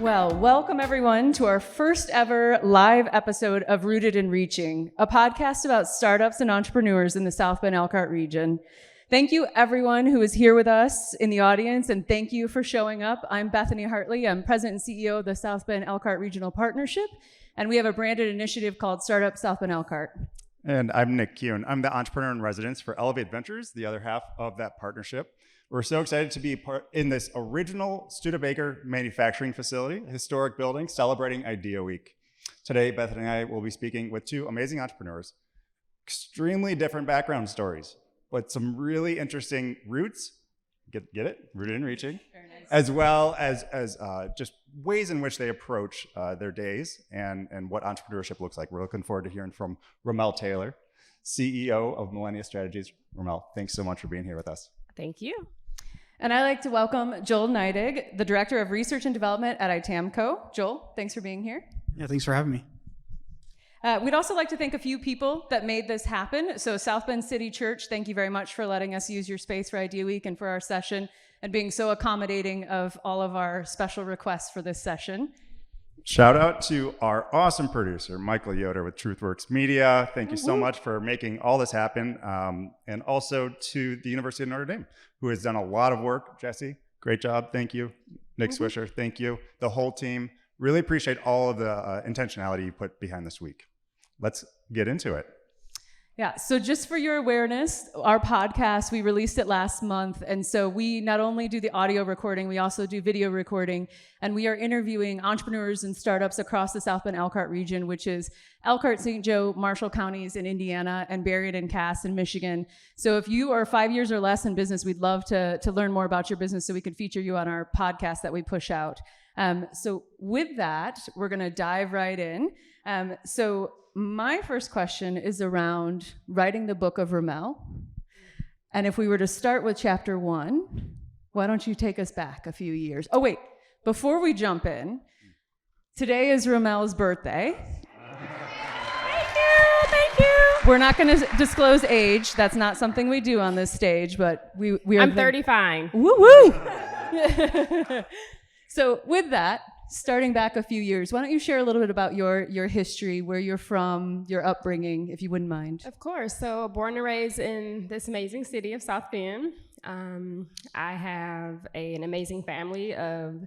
Well, welcome everyone to our first ever live episode of Rooted in Reaching, a podcast about startups and entrepreneurs in the South Bend Elkhart region. Thank you everyone who is here with us in the audience, and thank you for showing up. I'm Bethany Hartley. I'm President and CEO of the South Bend Elkhart Regional Partnership, and we have a branded initiative called Startup South Bend Elkhart. And I'm Nick Kuhn. I'm the entrepreneur in residence for Elevate Ventures, the other half of that partnership. We're so excited to be part in this original Studebaker manufacturing facility, a historic building celebrating Idea Week. Today, Bethany and I will be speaking with two amazing entrepreneurs, extremely different background stories, but some really interesting roots, get it? Rooted in Reaching, very nice. As well as just ways in which they approach their days and what entrepreneurship looks like. We're looking forward to hearing from Ramal Taylor, CEO of Millennia Strategies. Ramal, thanks so much for being here with us. Thank you. And I'd like to welcome Joel Neidig, the Director of Research and Development at ITAMCO. Joel, thanks for being here. Yeah, thanks for having me. We'd also like to thank a few people that made this happen. So South Bend City Church, thank you very much for letting us use your space for Idea Week and for our session and being so accommodating of all of our special requests for this session. Shout out to our awesome producer, Michael Yoder with TruthWorks Media. Thank you so much for making all this happen. And also to the University of Notre Dame, who has done a lot of work. Jesse, great job. Thank you. Nick Swisher, thank you. The whole team. Really appreciate all of the intentionality you put behind this week. Let's get into it. Yeah, so just for your awareness, our podcast, we released it last month. And so we not only do the audio recording, we also do video recording. And we are interviewing entrepreneurs and startups across the South Bend Elkhart region, which is Elkhart, St. Joe, Marshall counties in Indiana, and Berrien and Cass in Michigan. So if you are 5 years or less in business, we'd love to learn more about your business so we can feature you on our podcast that we push out. So with that, we're going to dive right in. So my first question is around writing the book of Ramal. And if we were to start with chapter 1, why don't you take us back a few years? Oh, wait, before we jump in, today is Ramal's birthday. Thank you. We're not going to disclose age. That's not something we do on this stage, but we are. I'm 35. Woo-woo! So with that, starting back a few years, why don't you share a little bit about your history, where you're from, your upbringing, if you wouldn't mind. Of course. So born and raised in this amazing city of South Bend. I have an amazing family of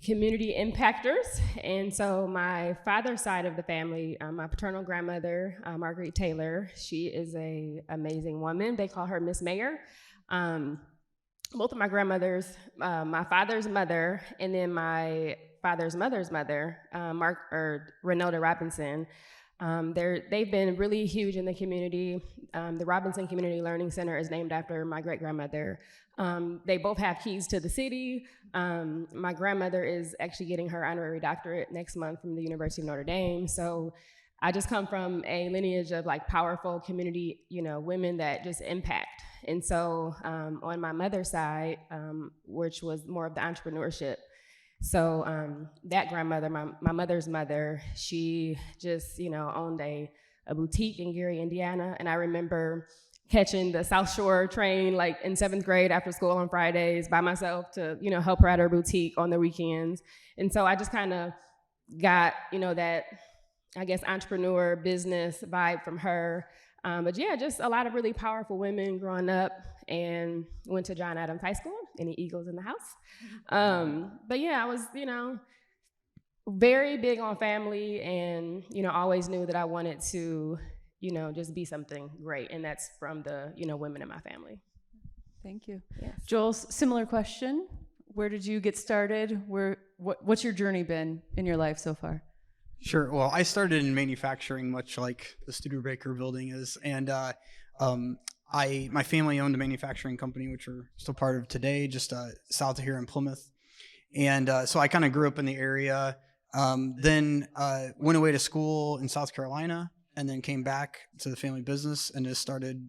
community impactors. And so my father's side of the family, my paternal grandmother, Ramal Taylor, she is an amazing woman. They call her Miss Mayor. Both of my grandmothers, my father's mother, and then my father's mother's mother, Renelda Robinson, they've been really huge in the community. The Robinson Community Learning Center is named after my great-grandmother. They both have keys to the city. My grandmother is actually getting her honorary doctorate next month from the University of Notre Dame. So I just come from a lineage of like powerful community, women that just impact. And so on my mother's side, which was more of the entrepreneurship, so that grandmother, my mother's mother, she just, owned a boutique in Gary, Indiana. And I remember catching the South Shore train like in 7th grade after school on Fridays by myself to, help her at her boutique on the weekends. And so I just kind of got, that, I guess, entrepreneur business vibe from her. But yeah, just a lot of really powerful women growing up, and went to John Adams High School. Any Eagles in the house? But yeah, I was, very big on family, and, always knew that I wanted to, just be something great. And that's from the, women in my family. Thank you. Yes. Joel, similar question. Where did you get started? What's your journey been in your life so far? Sure. Well, I started in manufacturing, much like the Studebaker building is, and my family owned a manufacturing company, which we're still part of today, just south of here in Plymouth. And so I kind of grew up in the area. Then went away to school in South Carolina, and then came back to the family business and just started,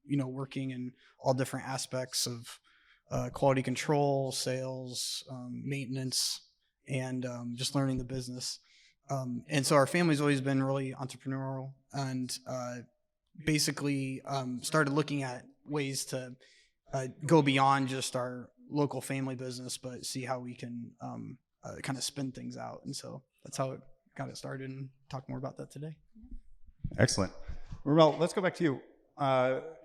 working in all different aspects of quality control, sales, maintenance, and just learning the business. And so our family's always been really entrepreneurial, and basically started looking at ways to go beyond just our local family business, but see how we can kind of spin things out. And so that's how it got it started, and talk more about that today. Excellent. Ramal, let's go back to you.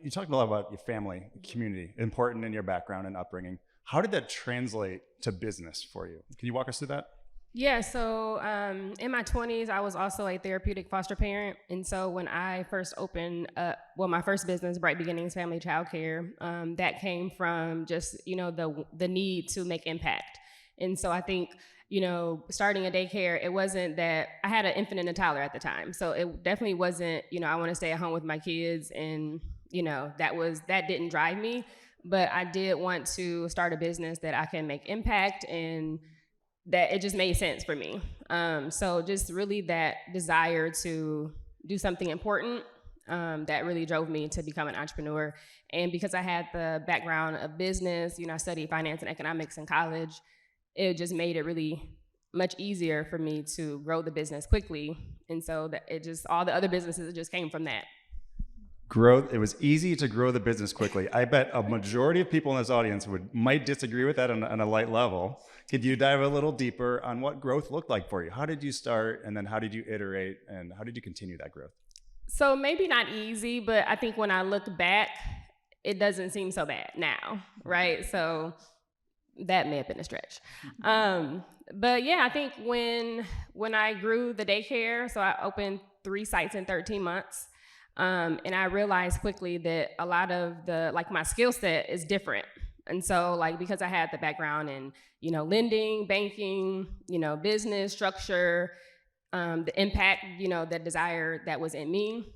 You talked a lot about your family, community, important in your background and upbringing. How did that translate to business for you? Can you walk us through that? Yeah, so in my 20s, I was also a therapeutic foster parent. And so when I first opened my first business, Bright Beginnings Family Childcare, that came from just, the need to make impact. And so I think, starting a daycare, it wasn't that I had an infant and a toddler at the time. So it definitely wasn't, I want to stay at home with my kids, and, that didn't drive me. But I did want to start a business that I can make impact, and that it just made sense for me. So just really that desire to do something important, that really drove me to become an entrepreneur. And because I had the background of business, I studied finance and economics in college, it just made it really much easier for me to grow the business quickly. And so all the other businesses, it just came from that. It was easy to grow the business quickly. I bet a majority of people in this audience might disagree with that on a light level. Could you dive a little deeper on what growth looked like for you? How did you start, and then how did you iterate, and how did you continue that growth? So maybe not easy, but I think when I look back, it doesn't seem so bad now, right? So that may have been a stretch. But yeah, I think when I grew the daycare, so I opened 3 sites in 13 months. And I realized quickly that a lot of my skill set is different. And so because I had the background in, lending, banking, business structure, the impact, the desire that was in me,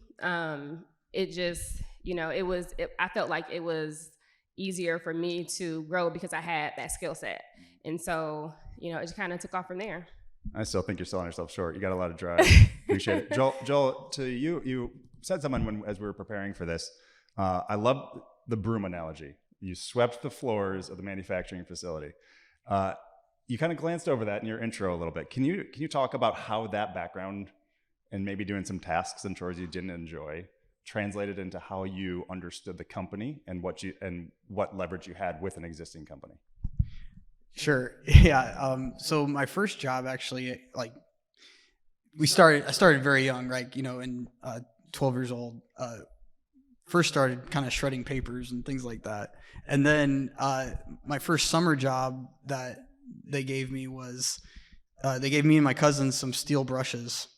it just, I felt like it was easier for me to grow because I had that skill set. And so, it just kind of took off from there. I still think you're selling yourself short. You got a lot of drive. Appreciate it. Joel, to you said something as we were preparing for this. I love the broom analogy. You swept the floors of the manufacturing facility. You kind of glanced over that in your intro a little bit. Can you talk about how that background and maybe doing some tasks and chores you didn't enjoy translated into how you understood the company and what leverage you had with an existing company? Sure. Yeah. So my first job actually, I started very young, right? In 12 years old, first started kind of shredding papers and things like that. And then my first summer job that they gave me was, they gave me and my cousins some steel brushes.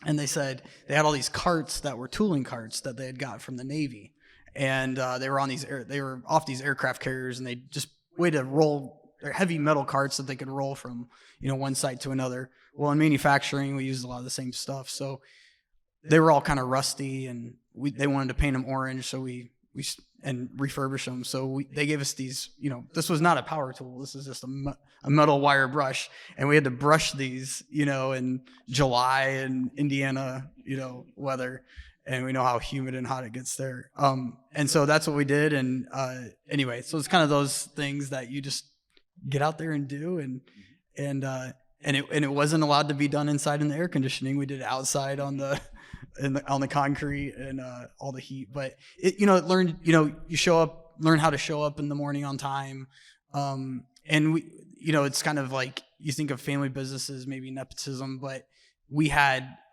And they said they had all these carts that were tooling carts that they had got from the Navy. And they were off these aircraft carriers, and they just way to roll heavy metal carts that they could roll from, one site to another. Well, in manufacturing, we used a lot of the same stuff. So they were all kind of rusty, and they wanted to paint them orange, so we refurbish them. So they gave us these, this was not a power tool. This is just a metal wire brush, and we had to brush these, in July in Indiana, weather, and we know how humid and hot it gets there. And so that's what we did. And anyway, so it's kind of those things that you just get out there and do, and it wasn't allowed to be done inside in the air conditioning. We did it outside on the concrete and all the heat. But you learn how to show up in the morning on time. And it's kind of like you think of family businesses, maybe nepotism, but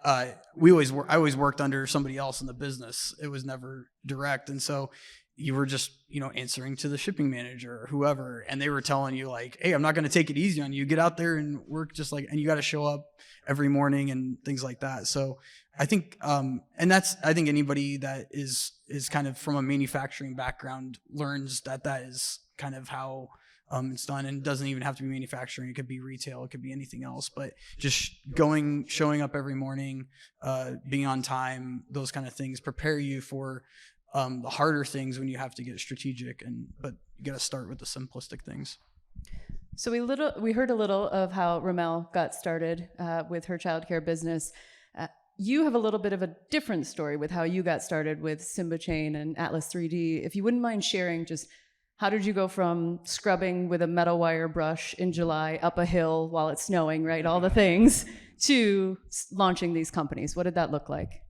I always worked under somebody else in the business. It was never direct. And so you were just, answering to the shipping manager or whoever, and they were telling you hey, I'm not going to take it easy on you. Get out there and work and you got to show up every morning and things like that. So I think, I think anybody that is kind of from a manufacturing background learns that is kind of how it's done, and it doesn't even have to be manufacturing. It could be retail. It could be anything else, but just showing up every morning, being on time, those kind of things prepare you for the harder things when you have to get strategic, but you got to start with the simplistic things. So we heard a little of how Ramal got started with her childcare business. You have a little bit of a different story with how you got started with Simba Chain and Atlas 3D. If you wouldn't mind sharing, just how did you go from scrubbing with a metal wire brush in July up a hill while it's snowing, right? All the things, to launching these companies. What did that look like?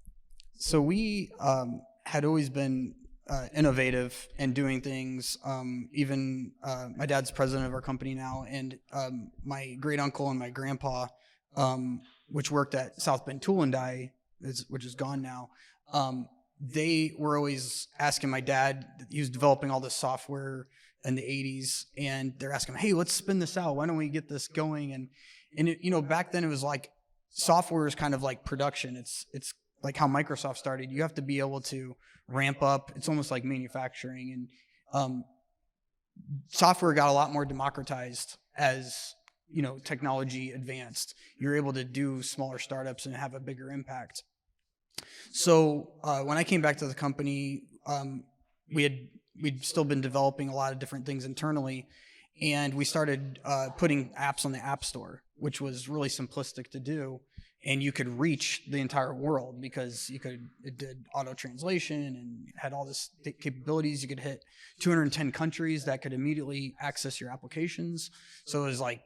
So we had always been innovative and doing things. Even my dad's president of our company now, and my great uncle and my grandpa, which worked at South Bend Tool and Die, which is gone now. They were always asking my dad. He was developing all this software in the 80s, and they're asking him, "Hey, let's spin this out. Why don't we get this going?" And it, back then it was like software is kind of like production. It's like how Microsoft started. You have to be able to ramp up. It's almost like manufacturing, and software got a lot more democratized as technology advanced. You're able to do smaller startups and have a bigger impact. So when I came back to the company, we'd still been developing a lot of different things internally, and we started putting apps on the App Store, which was really simplistic to do. And you could reach the entire world because it did auto translation and had all this capabilities. You could hit 210 countries that could immediately access your applications. So it was like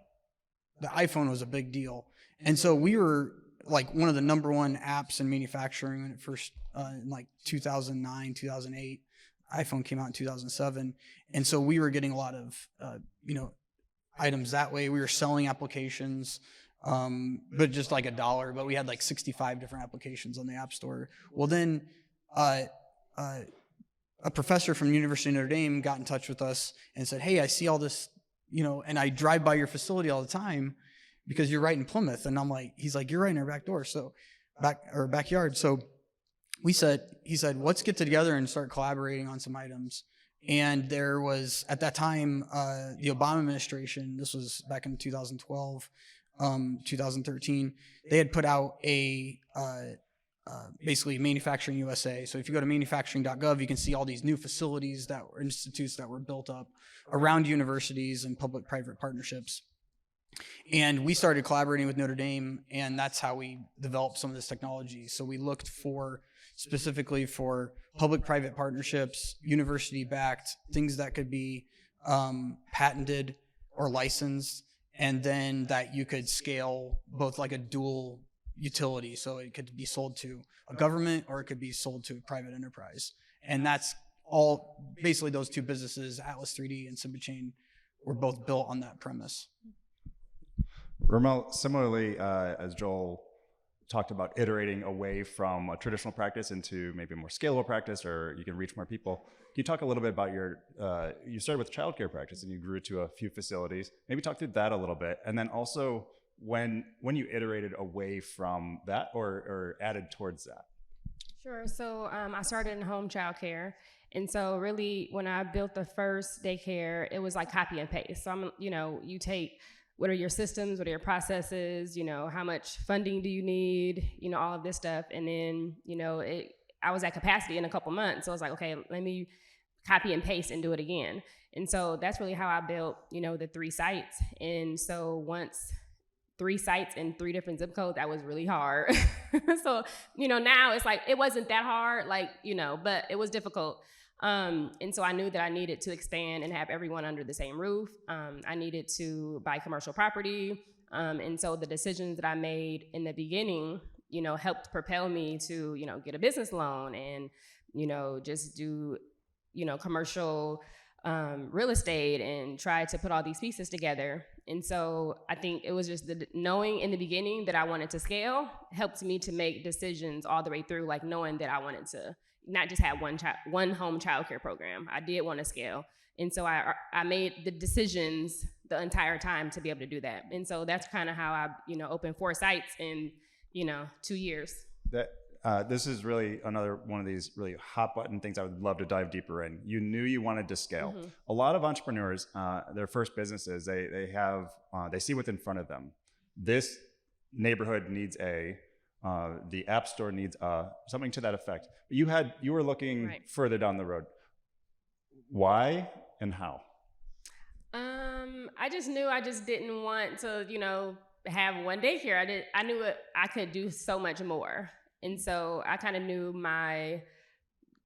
the iPhone was a big deal. And so we were like one of the number one apps in manufacturing when it first, in like 2009, 2008. iPhone came out in 2007. And so we were getting a lot of, items that way. We were selling applications. But just like $1, but we had like 65 different applications on the App Store. Well, then a professor from University of Notre Dame got in touch with us and said, "Hey, I see all this, and I drive by your facility all the time because you're right in Plymouth." And he's like, "You're right in our back door, backyard." So he said, "Let's get together and start collaborating on some items." And there was, at that time, the Obama administration, this was back in 2012, 2013, they had put out a basically Manufacturing USA. So if you go to manufacturing.gov, you can see all these new facilities institutes that were built up around universities and public-private partnerships. And we started collaborating with Notre Dame, and that's how we developed some of this technology. So we looked specifically for public-private partnerships, university-backed, things that could be patented or licensed, and then that you could scale both like a dual utility. So it could be sold to a government or it could be sold to a private enterprise. And that's all, basically those two businesses, Atlas 3D and Simbachain, were both built on that premise. Ramal, similarly, as Joel talked about iterating away from a traditional practice into maybe a more scalable practice, or you can reach more people. Can you talk a little bit about you started with childcare practice and you grew to a few facilities. Maybe talk through that a little bit. And then also when you iterated away from that or added towards that. Sure. So I started in home childcare. And so really when I built the first daycare, it was like copy and paste. So you take, what are your systems? What are your processes? How much funding do you need? All of this stuff. And then, I was at capacity in a couple months. So I was like, okay, let me copy and paste and do it again. And so that's really how I built, the 3 sites. And so once 3 sites in 3 different zip codes, that was really hard. So, now it's like, it wasn't that hard, but it was difficult. And so I knew that I needed to expand and have everyone under the same roof. I needed to buy commercial property. And so the decisions that I made in the beginning, helped propel me to, get a business loan and, just do, commercial real estate and try to put all these pieces together. And so I think it was just the knowing in the beginning that I wanted to scale helped me to make decisions all the way through, like knowing that I wanted to not just have one home childcare program. I did want to scale. And so I made the decisions the entire time to be able to do that. And so that's kind of how I, opened 4 sites in, 2 years. This is really another one of these really hot button things I would love to dive deeper in. You knew you wanted to scale. Mm-hmm. A lot of entrepreneurs, their first businesses, they see what's in front of them. This neighborhood needs the App Store needs something to that effect. But you were looking further down the road. Why and how? I just knew I just didn't want to, have one daycare. I knew I could do so much more. And so I kind of knew my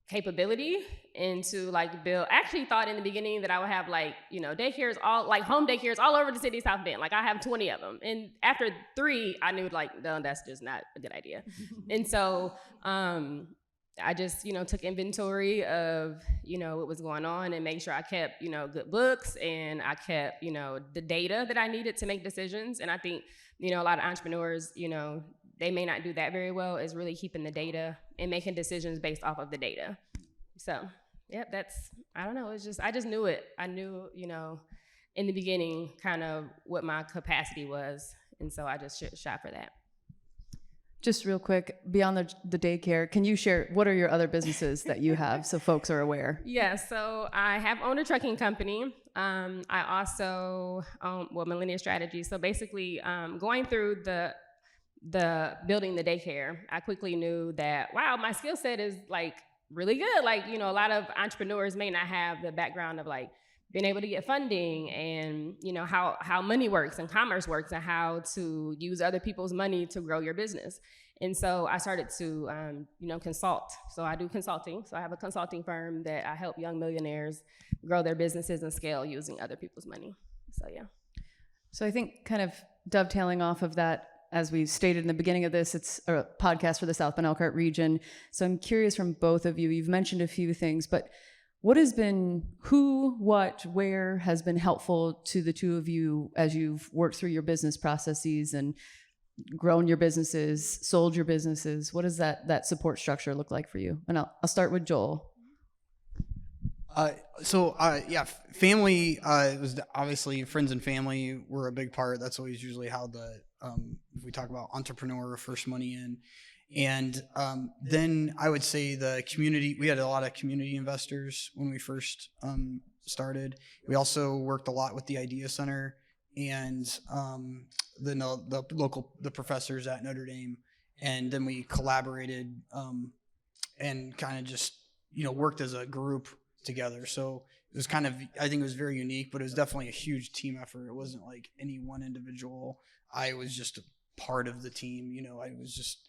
capability and to build. I actually thought in the beginning that I would have daycares, home daycares all over the city of South Bend. I have 20 of them. And after 3, I knew no, that's just not a good idea. And so I just, took inventory of, what was going on and made sure I kept, good books, and I kept, the data that I needed to make decisions. And I think, a lot of entrepreneurs, they may not do that very well, is really keeping the data and making decisions based off of the data. So, yep, I don't know. I just knew it. I knew, in the beginning kind of what my capacity was. And so I just shot for that. Just real quick, beyond the daycare, can you share what are your other businesses that you have so folks are aware? Yeah, so I have owned a trucking company. I also own, Millennia Strategies. So basically, going through the building the daycare, I quickly knew that, wow, my skill set is like really good. Like, a lot of entrepreneurs may not have the background of like being able to get funding and, how money works and commerce works and how to use other people's money to grow your business. And so I started to, consult. So I do consulting. So I have a consulting firm that I help young millionaires grow their businesses and scale using other people's money. So, yeah. So I think kind of dovetailing off of that, as we stated in the beginning of this, it's a podcast for the South Bend Elkhart region. So I'm curious from both of you, you've mentioned a few things, but what has been, who, what, where has been helpful to the two of you as you've worked through your business processes and grown your businesses, sold your businesses? What does that support structure look like for you? And I'll start with Joel. Family was obviously, friends and family were a big part. That's always usually how if we talk about entrepreneur, first money in. And then I would say the community, we had a lot of community investors when we first started. We also worked a lot with the Idea Center and the professors at Notre Dame. And then we collaborated and kind of just, worked as a group together. So it was kind of, I think it was very unique, but it was definitely a huge team effort. It wasn't like any one individual. I was just a part of the team. I was just,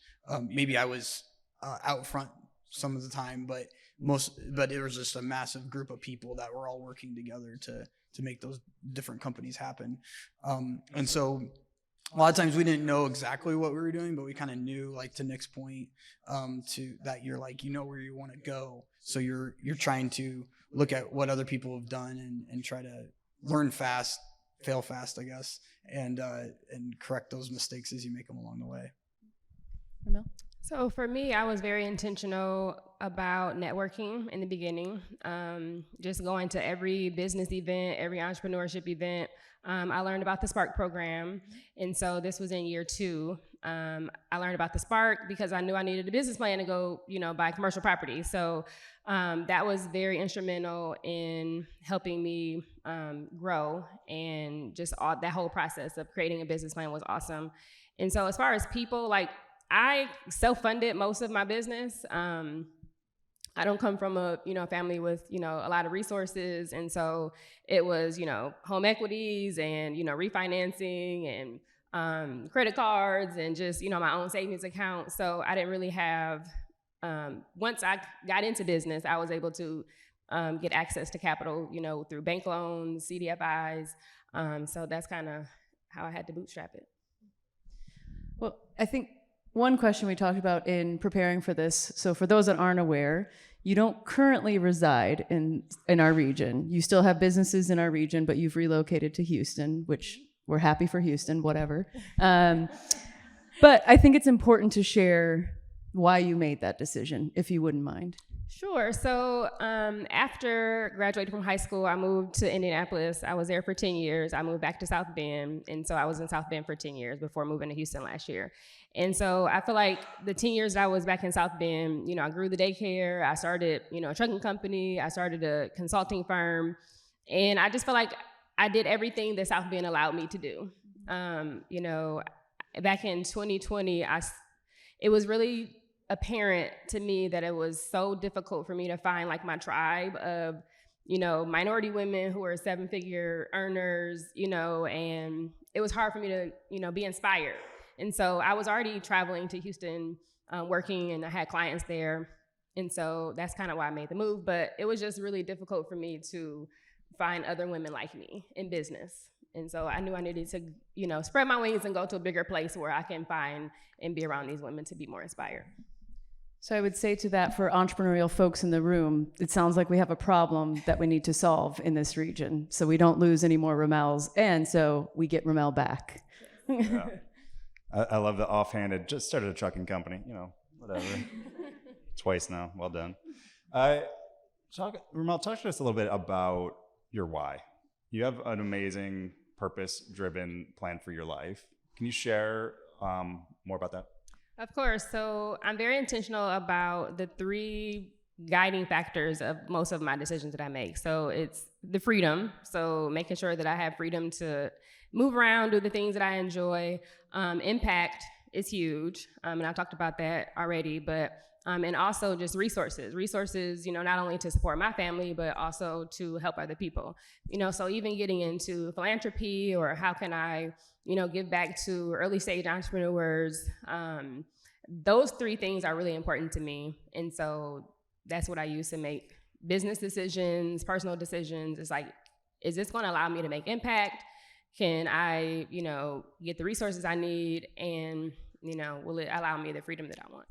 maybe I was out front some of the time, but it was just a massive group of people that were all working together to make those different companies happen. And so a lot of times we didn't know exactly what we were doing, but we kind of knew, like to Nick's point, to that you're like, where you want to go. So you're trying to look at what other people have done and try to learn fast, fail fast, I guess, and correct those mistakes as you make them along the way. Ramal? So for me, I was very intentional about networking in the beginning, just going to every business event, every entrepreneurship event. I learned about the Spark program, and so this was in year 2. I learned about the Spark because I knew I needed a business plan to go, buy commercial property. So that was very instrumental in helping me grow, and just that whole process of creating a business plan was awesome. And so as far as people, like, I self-funded most of my business. I don't come from a family with a lot of resources, and so it was home equities and refinancing and credit cards and just my own savings account. So I didn't really have. Once I got into business, I was able to get access to capital through bank loans, CDFIs. So that's kind of how I had to bootstrap it. Well, I think one question we talked about in preparing for this, so for those that aren't aware, you don't currently reside in our region. You still have businesses in our region, but you've relocated to Houston, which we're happy for Houston, whatever. But I think it's important to share why you made that decision, if you wouldn't mind. Sure. So after graduating from high school, I moved to Indianapolis. I was there for 10 years. I moved back to South Bend. And so I was in South Bend for 10 years before moving to Houston last year. And so I feel like the 10 years that I was back in South Bend, I grew the daycare. I started, a trucking company. I started a consulting firm. And I just feel like I did everything that South Bend allowed me to do. Back in 2020, it was really apparent to me that it was so difficult for me to find like my tribe of, minority women who are 7-figure earners, and it was hard for me to, be inspired. And so I was already traveling to Houston, working, and I had clients there. And so that's kind of why I made the move. But it was just really difficult for me to find other women like me in business. And so I knew I needed to, spread my wings and go to a bigger place where I can find and be around these women to be more inspired. So I would say to that, for entrepreneurial folks in the room, it sounds like we have a problem that we need to solve in this region, so we don't lose any more Ramals, and so we get Ramal back. Yeah. I love the offhanded, just started a trucking company, whatever. Twice now, well done. Ramal, talk to us a little bit about your why. You have an amazing purpose-driven plan for your life. Can you share more about that? Of course. So I'm very intentional about the 3 guiding factors of most of my decisions that I make. So it's the freedom. So making sure that I have freedom to move around, do the things that I enjoy. Impact is huge. And I've talked about that already, but and also just resources, not only to support my family, but also to help other people, so even getting into philanthropy or how can I, give back to early stage entrepreneurs. Those 3 things are really important to me. And so that's what I use to make business decisions, personal decisions. It's like, is this going to allow me to make impact? Can I, get the resources I need? And, will it allow me the freedom that I want?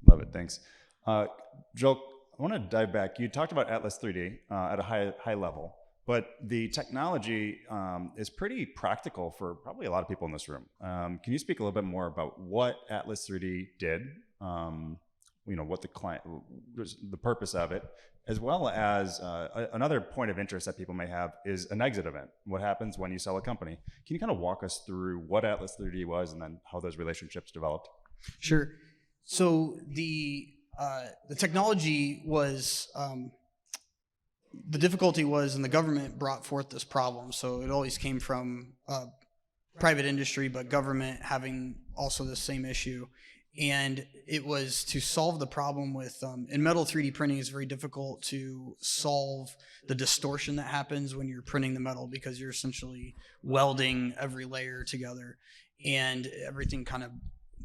Love it. Thanks. Joel, I want to dive back. You talked about Atlas 3D at a high level, but the technology is pretty practical for probably a lot of people in this room. Can you speak a little bit more about what Atlas 3D did? What the purpose of it, as well as another point of interest that people may have is an exit event. What happens when you sell a company? Can you kind of walk us through what Atlas 3D was and then how those relationships developed? Sure. So the technology was, the difficulty was, and the government brought forth this problem. So it always came from private industry, but government having also the same issue. And it was to solve the problem with, in metal 3D printing, it's very difficult to solve the distortion that happens when you're printing the metal, because you're essentially welding every layer together and everything kind of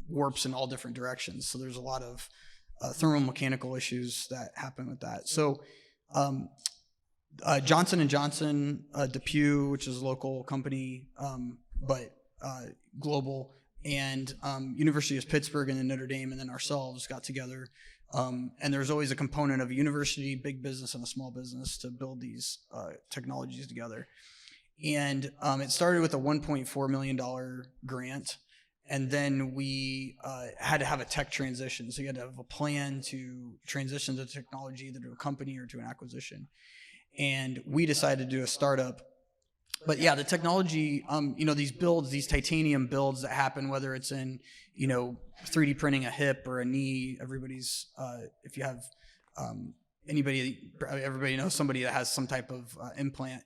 warps in all different directions. So there's a lot of thermomechanical issues that happen with that. So Johnson & Johnson, DePuy, which is a local company, but global, and University of Pittsburgh and then Notre Dame and then ourselves got together. And there's always a component of a university, big business, and a small business to build these technologies together. And it started with a $1.4 million grant. And then we had to have a tech transition. So you had to have a plan to transition the technology either to a company or to an acquisition. And we decided to do a startup. But yeah, the technology, these builds, these titanium builds that happen, whether it's in, 3D printing a hip or a knee, everybody's, if you have everybody knows somebody that has some type of implant.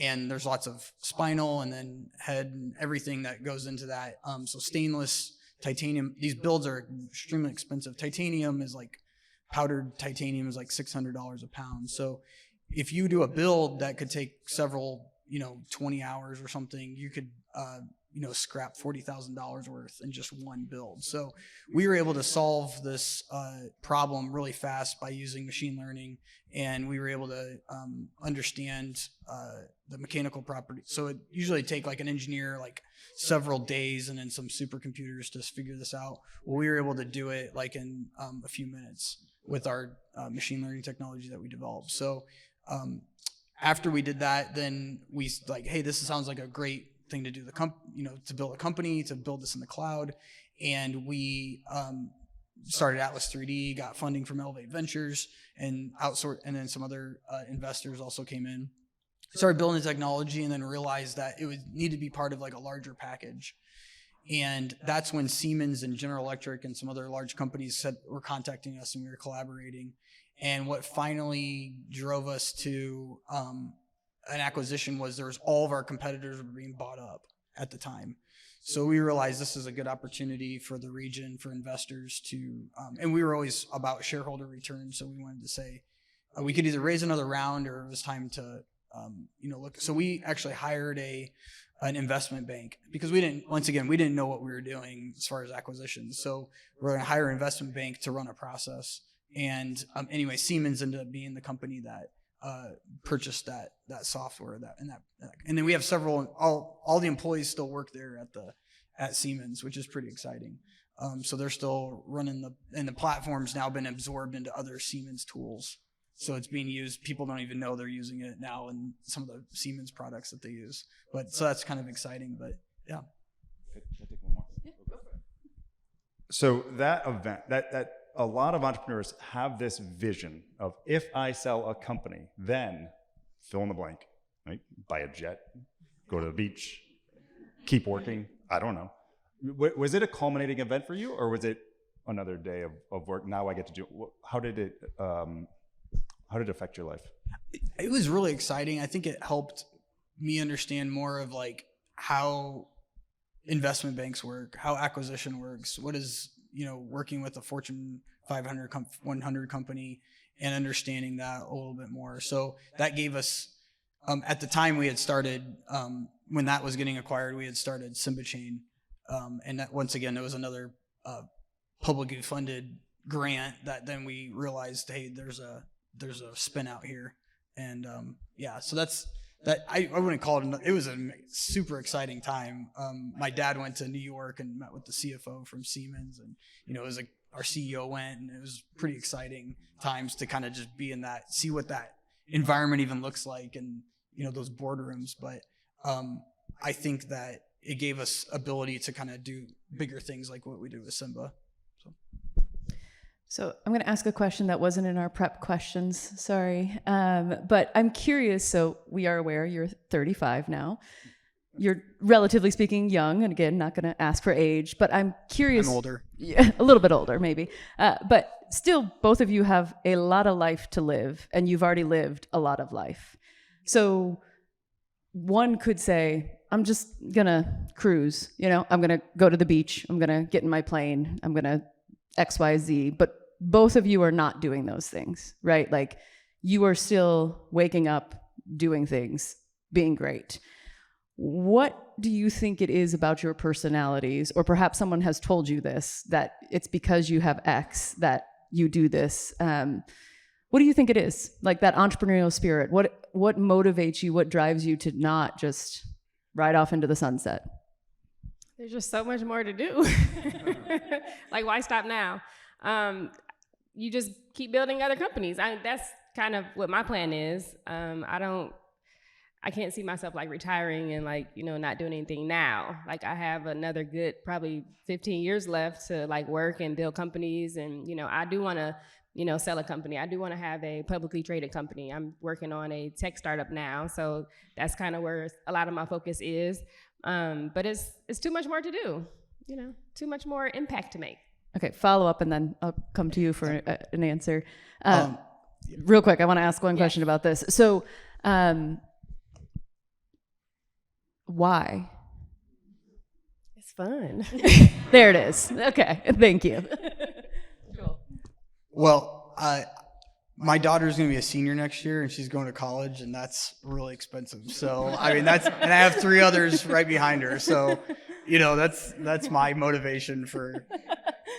And there's lots of spinal and then head and everything that goes into that. So stainless titanium, these builds are extremely expensive. Titanium is like, powdered titanium is like $600 a pound. So if you do a build that could take several, 20 hours or something, you could, scrap $40,000 worth in just one build. So we were able to solve this problem really fast by using machine learning, and we were able to understand the mechanical properties. So it usually take like an engineer like several days and then some supercomputers to figure this out. Well, we were able to do it like in a few minutes with our machine learning technology that we developed. So after we did that, then we like, hey, this sounds like a great thing to do, to build a company, to build this in the cloud. And we started Atlas 3D, got funding from Elevate Ventures, and and then some other investors also came in. Started building the technology, and then realized that it would need to be part of like a larger package. And that's when Siemens and General Electric and some other large companies were contacting us, and we were collaborating. And what finally drove us to an acquisition was all of our competitors were being bought up at the time. So we realized this is a good opportunity for the region, for investors to, and we were always about shareholder returns. So we wanted to say we could either raise another round or it was time to, look. So we actually hired an investment bank because we didn't know what we were doing as far as acquisitions. So we're going to hire an investment bank to run a process. And anyway, Siemens ended up being the company that purchased that software and then we have all the employees still work there at Siemens, which is pretty exciting. So they're still running and the platform's now been absorbed into other Siemens tools. So it's being used. People don't even know they're using it now in some of the Siemens products that they use. But so that's kind of exciting. But yeah. So that event, that a lot of entrepreneurs have this vision of, if I sell a company, then fill in the blank, right? Buy a jet, go to the beach, keep working. I don't know. Was it a culminating event for you, or was it another day of work? Now I get to do. How did it affect your life? It was really exciting. I think it helped me understand more of like how investment banks work, how acquisition works, what is, working with a Fortune 500, 100 company, and understanding that a little bit more. So that gave us, at the time we had started, when that was getting acquired, we had started SymbaChain. And that, once again, it was another publicly funded grant that then we realized, hey, there's a spin out here. And so that's that. I wouldn't call it, it was a super exciting time. My dad went to New York and met with the CFO from Siemens, and it was like our CEO went, and it was pretty exciting times to kind of just be in that, see what that environment even looks like, and those boardrooms. But I think that it gave us ability to kind of do bigger things like what we do with Symba. So I'm going to ask a question that wasn't in our prep questions. Sorry. But I'm curious. So we are aware you're 35 now. You're relatively speaking young. And again, not going to ask for age, but I'm curious. I'm older. Yeah, a little bit older maybe. But still, both of you have a lot of life to live, and you've already lived a lot of life. So one could say, I'm just going to cruise, I'm going to go to the beach. I'm going to get in my plane. I'm going to X, Y, Z. But both of you are not doing those things, right? Like, you are still waking up, doing things, being great. What do you think it is about your personalities, or perhaps someone has told you this, that it's because you have X that you do this? What do you think it is? Like that entrepreneurial spirit, what motivates you? What drives you to not just ride off into the sunset? There's just so much more to do. Like, why stop now? You just keep building other companies. That's kind of what my plan is. I can't see myself like retiring and not doing anything now. Like, I have another good probably 15 years left to like work and build companies. And, I do want to, sell a company. I do want to have a publicly traded company. I'm working on a tech startup now. So that's kind of where a lot of my focus is. But it's too much more to do, too much more impact to make. Okay, follow up, and then I'll come to you for an answer. Real quick, I want to ask one question about this. So, why? It's fun. There it is. Okay, thank you. Cool. Well, my daughter's going to be a senior next year, and she's going to college, and that's really expensive. So, and I have 3 others right behind her. So, that's my motivation for.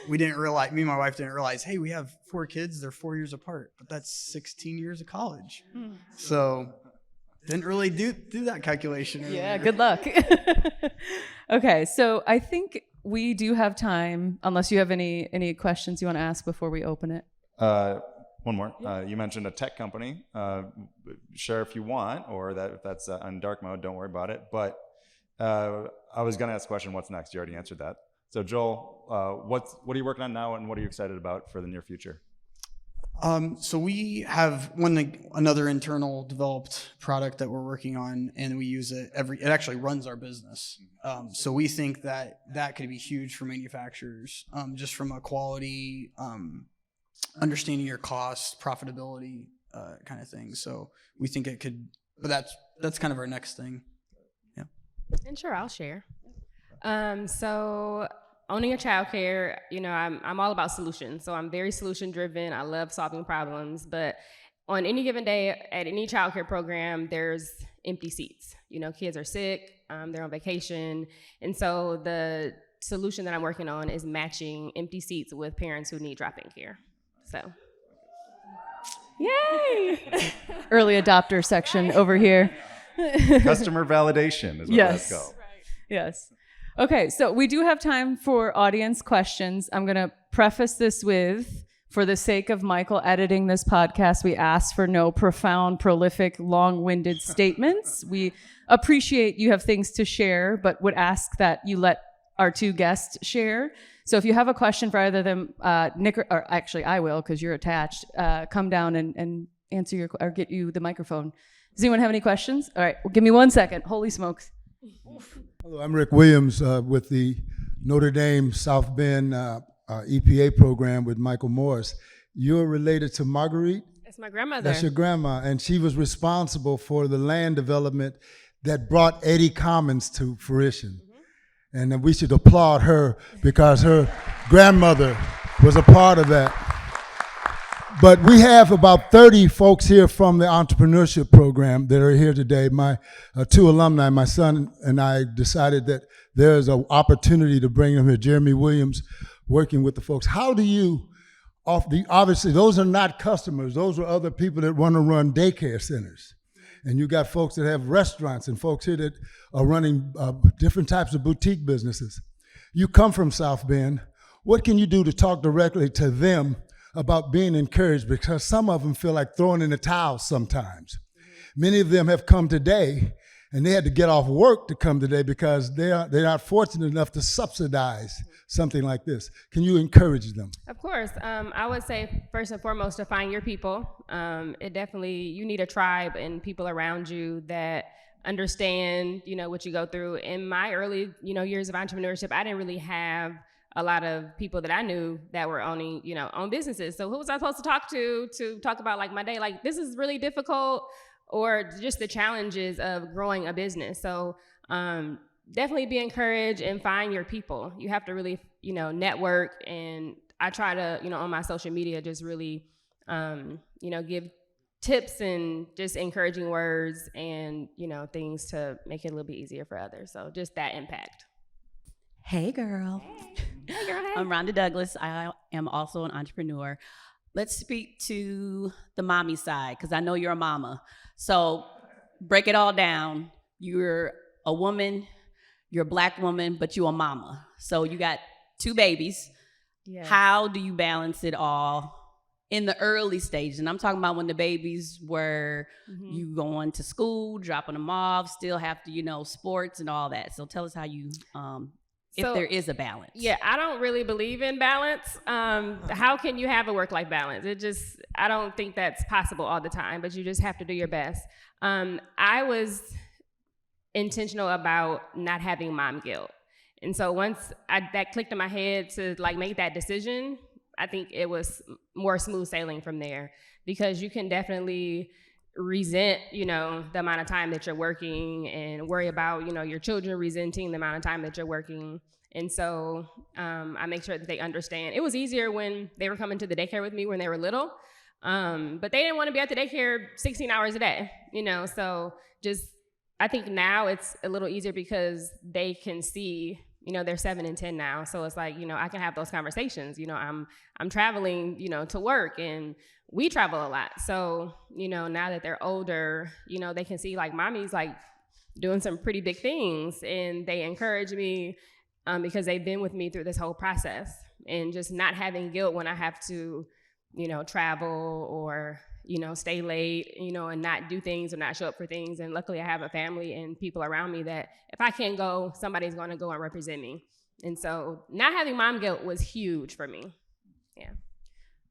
Me and my wife didn't realize, hey, we have 4 kids. They're 4 years apart, but that's 16 years of college. So, didn't really do that calculation earlier. Yeah, good luck. Okay, so I think we do have time, unless you have any questions you want to ask before we open it. One more. You mentioned a tech company. Share if you want, or if that's on dark mode, don't worry about it. But I was going to ask the question, what's next? You already answered that. So Joel, what are you working on now, and what are you excited about for the near future? So we have another internal developed product that we're working on, and we use it it actually runs our business. So we think that could be huge for manufacturers, just from a quality, understanding your costs, profitability, kind of thing. So we think it could, but that's kind of our next thing. Yeah. And sure, I'll share. So owning a childcare, I'm all about solutions. So I'm very solution driven. I love solving problems. But on any given day at any childcare program, there's empty seats. Kids are sick, they're on vacation. And so the solution that I'm working on is matching empty seats with parents who need drop-in care. So, yay! Early adopter section over here. Customer validation is what Yes. Let's go. Yes. Okay, so we do have time for audience questions. I'm going to preface this with, for the sake of Michael editing this podcast, we ask for no profound, prolific, long-winded statements. We appreciate you have things to share, but would ask that you let our two guests share. So if you have a question for either of them, Nick, or actually I will, because you're attached, come down and answer your, or get you the microphone. Does anyone have any questions? All right, well, give me 1 second. Holy smokes. Hello, I'm Rick Williams with the Notre Dame South Bend EPA program with Michael Morris. You're related to Marguerite? That's my grandmother. That's your grandma, and she was responsible for the land development that brought Eddie Commons to fruition. And we should applaud her because her grandmother was a part of that. But we have about 30 folks here from the entrepreneurship program that are here today. My two alumni, my son and I, decided that there's an opportunity to bring them here. Jeremy Williams, working with the folks. How do you, obviously those are not customers, those are other people that want to run daycare centers. And you got folks that have restaurants and folks here that are running different types of boutique businesses. You come from South Bend. What can you do to talk directly to them about being encouraged? Because some of them feel like throwing in the towel sometimes. Many of them have come today and they had to get off work to come today because they're not fortunate enough to subsidize something like this. Can you encourage them? Of course. I would say first and foremost to find your people. It definitely, you need a tribe and people around you that understand, what you go through. In my early, years of entrepreneurship, I didn't really have a lot of people that I knew that were owning, own businesses. So who was I supposed to talk about like my day? Like, this is really difficult, or just the challenges of growing a business. So definitely be encouraged and find your people. You have to really, network. And I try to, on my social media, just really, give tips and just encouraging words and, things to make it a little bit easier for others. So just that impact. Hey, girl. Hey, girl, hey. I'm Rhonda Douglas. I am also an entrepreneur. Let's speak to the mommy side, because I know you're a mama. So break it all down. You're a woman, you're a Black woman, but you're a mama. So you got 2 babies. Yes. How do you balance it all in the early stages? And I'm talking about when the babies were you going to school, dropping them off, still have to, sports and all that. So tell us how you, if there is a balance. Yeah, I don't really believe in balance. How can you have a work-life balance? I don't think that's possible all the time, but you just have to do your best. I was intentional about not having mom guilt. And so once that clicked in my head to make that decision, I think it was more smooth sailing from there, because you can definitely resent, the amount of time that you're working and worry about, your children resenting the amount of time that you're working. And so I make sure that they understand. It was easier when they were coming to the daycare with me when they were little, but they didn't want to be at the daycare 16 hours a day, so I think now it's a little easier because they can see, they're 7 and 10 now. So it's like, I can have those conversations. I'm traveling, to work, and we travel a lot. So, now that they're older, they can see mommy's doing some pretty big things, and they encourage me because they've been with me through this whole process, and just not having guilt when I have to, travel or, stay late, and not do things or not show up for things. And luckily I have a family and people around me that if I can't go, somebody's going to go and represent me. And so not having mom guilt was huge for me. Yeah.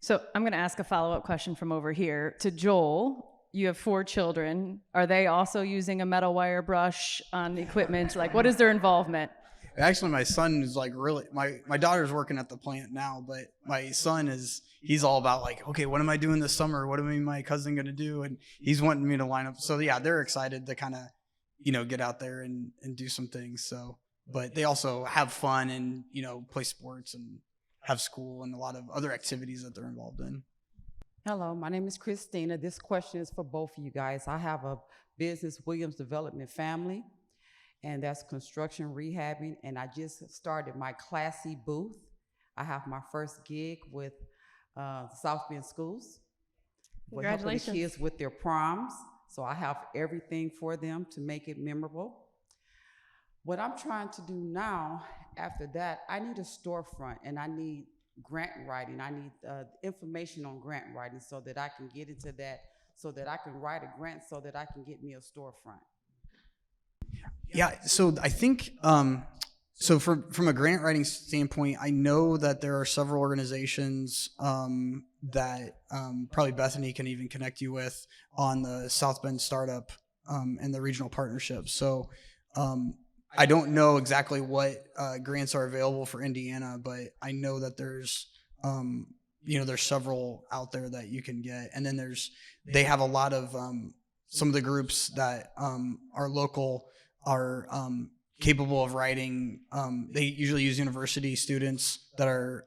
So I'm going to ask a follow-up question from over here to Joel. You have 4 children. Are they also using a metal wire brush on equipment? What is their involvement? Actually, my son is really, my daughter's working at the plant now, but my son he's all about okay, what am I doing this summer? What am I and my cousin going to do? And he's wanting me to line up. So yeah, they're excited to kind of, get out there and do some things. So, but they also have fun and, play sports and have school and a lot of other activities that they're involved in. Hello, my name is Christina. This question is for both of you guys. I have a business, Williams Development Family, and that's construction rehabbing. And I just started my Classy booth. I have my first gig with South Bend Schools. Congratulations. Helping the kids with their proms. So I have everything for them to make it memorable. What I'm trying to do now, after that, I need a storefront and I need grant writing. I need information on grant writing so that I can get into that, so that I can write a grant so that I can get me a storefront. Yeah, so I think so from a grant writing standpoint, I know that there are several organizations that probably Bethany can even connect you with on the South Bend Startup and the regional partnerships. So I don't know exactly what grants are available for Indiana, but I know that there's there's several out there that you can get, and then they have a lot of some of the groups that are local are capable of writing. They usually use university students that are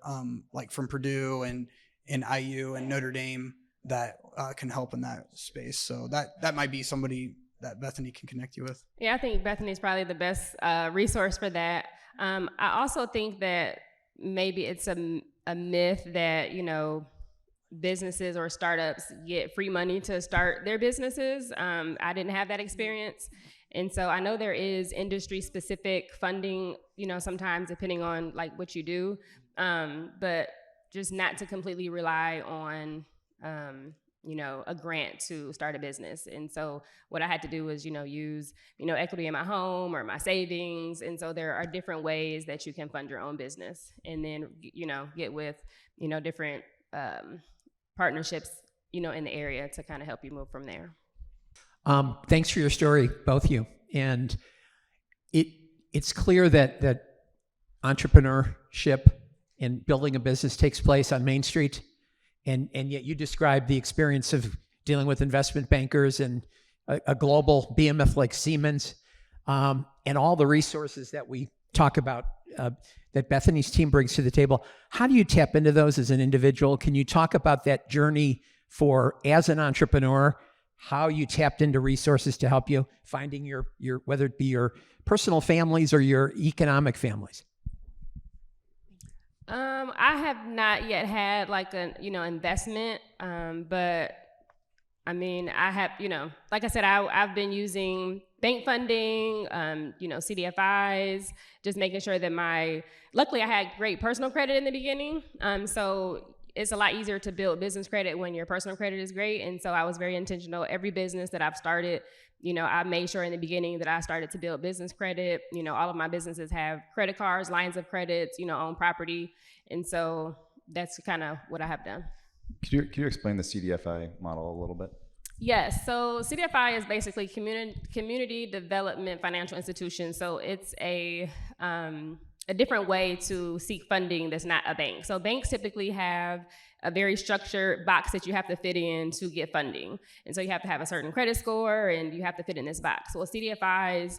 like from Purdue and IU and Notre Dame that can help in that space. So that might be somebody that Bethany can connect you with. Yeah, I think Bethany's probably the best resource for that. I also think that maybe it's a myth that, businesses or startups get free money to start their businesses. I didn't have that experience. And so I know there is industry specific funding, sometimes depending on like what you do, but just not to completely rely on, a grant to start a business. And so what I had to do was, use, equity in my home or my savings. And so there are different ways that you can fund your own business, and then, get with, different partnerships, in the area to kind of help you move from there. Thanks for your story, both of you. And it's clear that entrepreneurship and building a business takes place on Main Street. And yet you described the experience of dealing with investment bankers and a global behemoth like Siemens, and all the resources that we talk about that Bethany's team brings to the table. How do you tap into those as an individual? Can you talk about that journey as an entrepreneur, how you tapped into resources to help you finding your whether it be your personal families or your economic families? I have not yet had like an investment, but I mean, I have, like I said, I've been using bank funding, CDFIs, just making sure that luckily I had great personal credit in the beginning. So it's a lot easier to build business credit when your personal credit is great. And so I was very intentional. Every business that I've started, I made sure in the beginning that I started to build business credit. All of my businesses have credit cards, lines of credits, own property. And so that's kind of what I have done. Could you explain the CDFI model a little bit? Yes, so CDFI is basically community development financial institution. So it's a different way to seek funding that's not a bank. So banks typically have a very structured box that you have to fit in to get funding. And so you have to have a certain credit score and you have to fit in this box. So with CDFIs,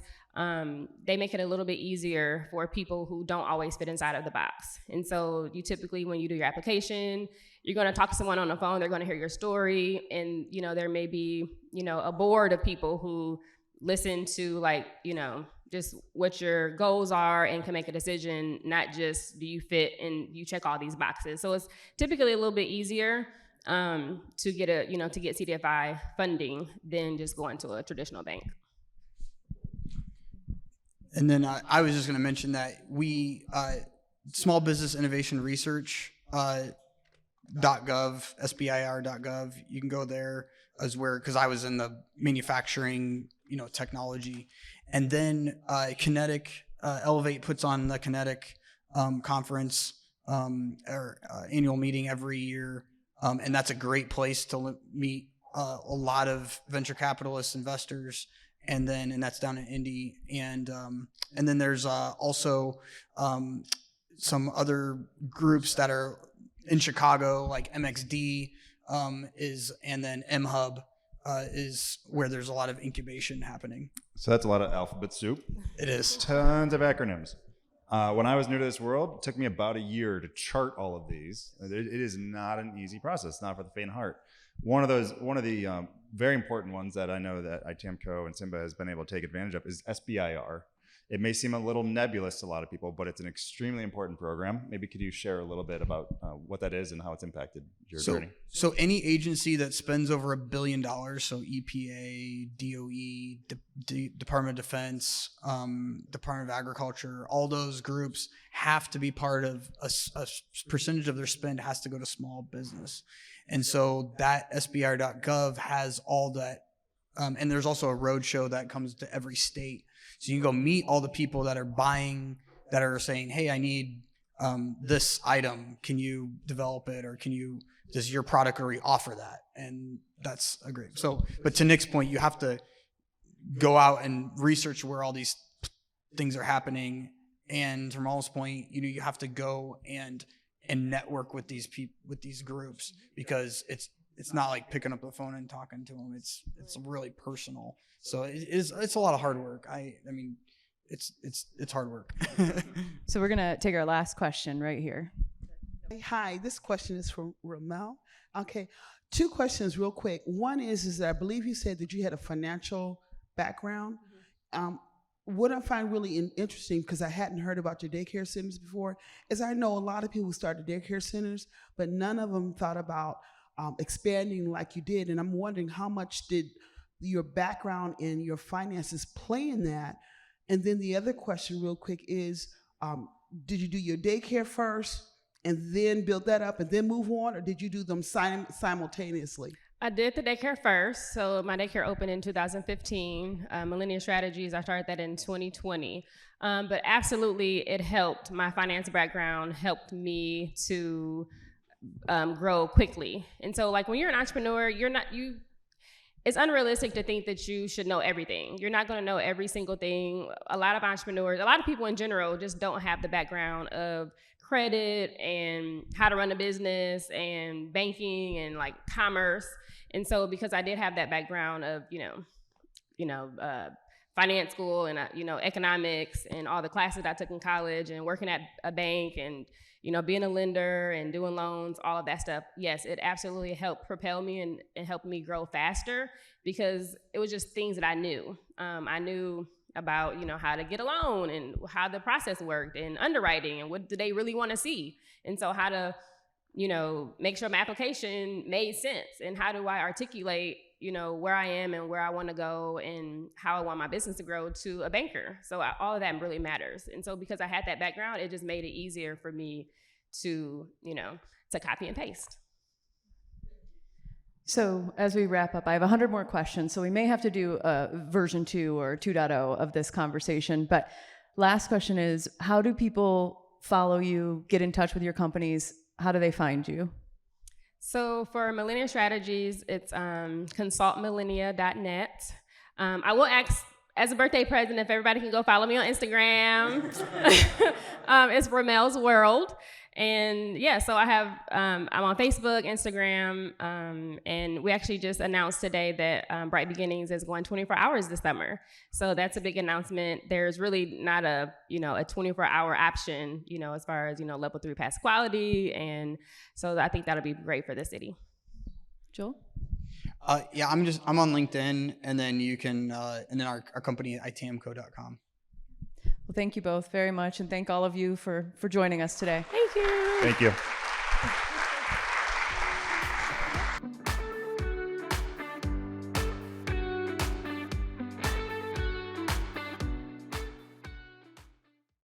they make it a little bit easier for people who don't always fit inside of the box. And so you typically, when you do your application, you're going to talk to someone on the phone, they're going to hear your story, and there may be, a board of people who listen to just what your goals are and can make a decision, not just do you fit and you check all these boxes. So it's typically a little bit easier to get CDFI funding than just going to a traditional bank. And then I was just going to mention that we Small Business Innovation Research .gov, SBIR.gov, you can go there as because I was in the manufacturing, technology. And then Kinetic, Elevate puts on the Kinetic conference or annual meeting every year. And that's a great place to meet a lot of venture capitalists, investors, and that's down in Indy. And then there's also some other groups that are in Chicago, like MXD and then MHub is where there's a lot of incubation happening. So that's a lot of alphabet soup. It is. Tons of acronyms. When I was new to this world, it took me about a year to chart all of these. It is not an easy process, not for the faint of heart. One of the very important ones that I know that ITAMCO and Simba has been able to take advantage of is SBIR. It may seem a little nebulous to a lot of people, but it's an extremely important program. Maybe could you share a little bit about what that is and how it's impacted your journey? So any agency that spends over $1 billion, so EPA, DOE, Department of Defense, Department of Agriculture, all those groups have to be part of a percentage of their spend has to go to small business. And so that SBR.gov has all that. And there's also a roadshow that comes to every state. So you can go meet all the people that are buying, that are saying, hey, I need this item. Can you develop it? Or does your product already offer that? And that's a great. So, but to Nick's point, you have to go out and research where all these things are happening. And to Ramal's point, you have to go and network with these people, with these groups, because it's not like picking up the phone and talking to them. It's really personal. So it's a lot of hard work. I mean, it's hard work. So we're gonna take our last question right here. Hi, this question is from Ramal. Okay, 2 questions real quick. One is that I believe you said that you had a financial background. What I find really interesting, because I hadn't heard about your daycare centers before, is I know a lot of people who started daycare centers, but none of them thought about expanding like you did. And I'm wondering, how much did your background and your finances play in that? And then the other question real quick is, did you do your daycare first and then build that up and then move on, or did you do them simultaneously? I did the daycare first. So my daycare opened in 2015. Millennia Strategies, I started that in 2020. But absolutely, it helped. My finance background helped me to grow quickly. And so, like, when you're an entrepreneur, it's unrealistic to think that you should know everything. You're not going to know every single thing. A lot of entrepreneurs, a lot of people in general, just don't have the background of credit and how to run a business and banking and like commerce. And so, because I did have that background of finance school and economics and all the classes I took in college and working at a bank and being a lender and doing loans, all of that stuff, yes, it absolutely helped propel me and helped me grow faster, because it was just things that I knew. I knew about how to get a loan and how the process worked and underwriting and what do they really want to see, and so how to make sure my application made sense, and how do I articulate where I am and where I want to go and how I want my business to grow to a banker. So all of that really matters. And so because I had that background, it just made it easier for me to to copy and paste. So as we wrap up, I have 100 more questions, so we may have to do a version 2 or 2.0 of this conversation. But last question is, how do people follow you, get in touch with your companies? How do they find you? So for Millennia Strategies, it's consultmillennia.net. I will ask, as a birthday present, if everybody can go follow me on Instagram. It's Ramal's World. And yeah, so I have, I'm on Facebook, Instagram, and we actually just announced today that Bright Beginnings is going 24 hours this summer. So that's a big announcement. There's really not a 24-hour option, as far as, level 3 pass quality. And so I think that'll be great for the city. Joel? Yeah, I'm on LinkedIn, and then you can, and then our company, ITAMCO.com. Well, thank you both very much, and thank all of you for joining us today. Thank you. Thank you.